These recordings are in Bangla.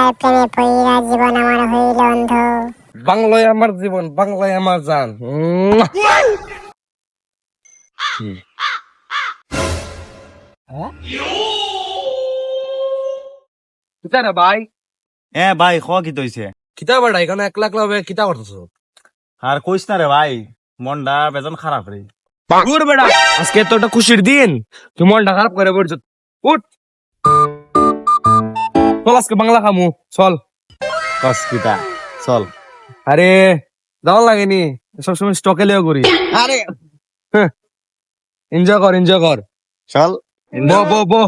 বাংলায় প্রেমে পড়িয়া জীবন আমার হইল অন্ধ। বাংলায় আমার জীবন, বাংলায় আমার জান। কিতা রে ভাই? ভাই খ কি তৈছে কিতা বাড়া এখানে একলা একলা হবে কিতা করতেছো? আর কইস না রে ভাই, মনটা বেজন খারাপ রে। দূর বেড়া, আজকে তো একটা খুশির দিন, তুই মনটা খারাপ করে পড়ছ। উঠ চল, আজকে বাংলা খামু, চল। কসকিতা চল। আরে দাও লাগেনি, সবসময় স্টকে লেও করি। আরে এনজয় কর, এনজয় কর। চল বো বো বো।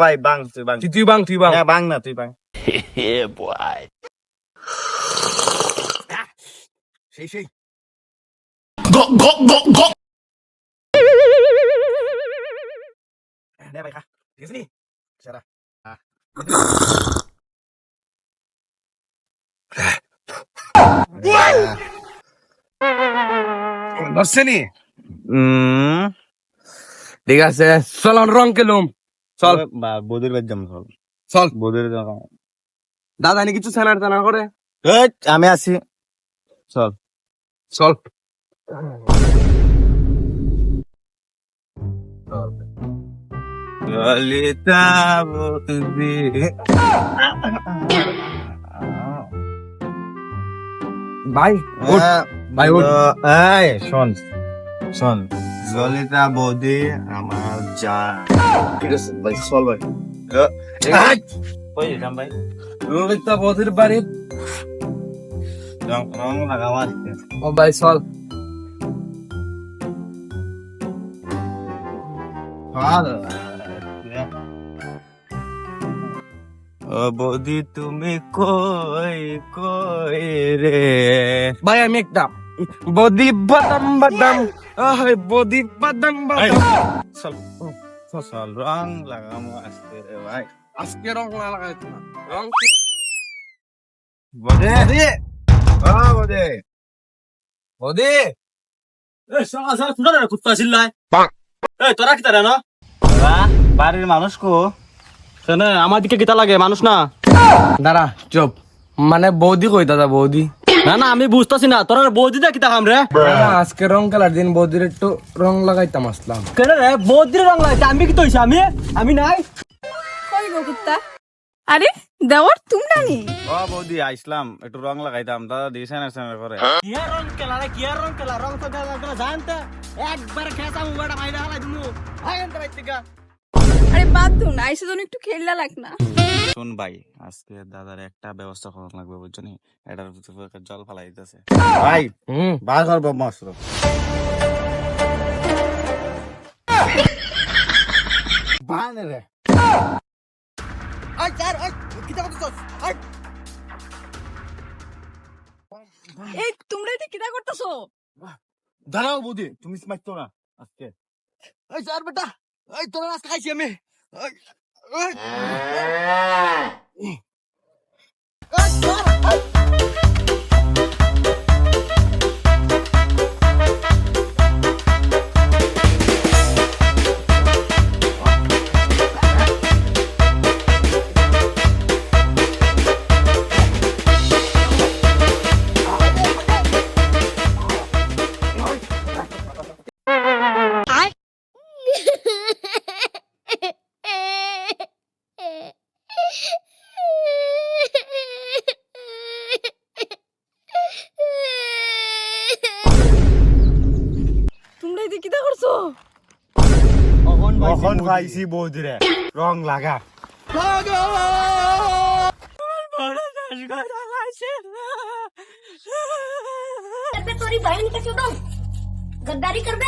ভাই বাং তুই বাং, তুই বাং, তুই বাং। বাং না তুই বাং। সেই সেই ভাই খা, ঠিক আছে নি? সারা ধরছে নি? ঠিক আছে, চল রং কেলুম। চল বদির বাদ যাম, চল চল। বদির দাদা নি কিছু ছানার টানা করে? আমি আছি, চল চল। ললিতা বদি ভাই উঠ, ভাই উঠ। শোন শোন, ললিতা বদি আমার যা। ঠিক আছে ভাই, চল ভাই। কই যেতাম ভাই? ললিতা বধির বাড়ি। রং লাগাবার ও ভাই চল। ও বৌদি তুমি কই কই রে? ভাই আমি একটা বদি বাদাম বাদাম, বদি বাদাম বাদাম। চল চল রং লাগামো আজকে রে ভাই। আজকে রং লাগাইতো না, রং বদে বদে বদি। বাড়ির মানুষ কো? আমার দিকে কিতা লাগে, মানুষ না। দাঁড়া চুপ, মানে বৌদি কই দাদা? বৌদি না না, আমি বুঝতেছি না, তোর বৌদি দা কিতা খাম রে? আজকে রং খেলার দিন, বৌদির একটু রং লাগাইতাম আসলাম। কেন রে বৌদির রং লাগাইছে? আমি কি তৈছি? আমি নাই। কই গো কুত্তা? আরে দেওয়ার তোমরা নি? ও বৌদি আইসলাম, একটু রং লাগাইতাম। দাদা দিয়েছে না করে কি আর রং খেলা রে, কি আর রং খেলা? রং তো খেলা জানতে একবার খেসাম উড়া মাইরা হালাই দিমু। আইন তো বাইতিকা। আরে বাদ দু না, আইসে জন একটু খেললা লাগ না। শুন ভাই, আজকে দাদার একটা ব্যবস্থা করা লাগবে, বুঝছো নি? এটার ভিতরে জল ফালাই দিতেছে ভাই। বার করবো মাস্টার। বানে রে এই তোমরা এটা কিটা করতেছো? দাঁড়াও বৌদি, তুমি স্মাইট তো না আজকে। এই স্যার বেটা, এই তোর আজকে খাইছি আমি। তোমরা এটা কিটা করছো? কখন পাইছি বৌদি রে, রং লাগা। तेरी बहन का चुदम गद्दारी कर बे।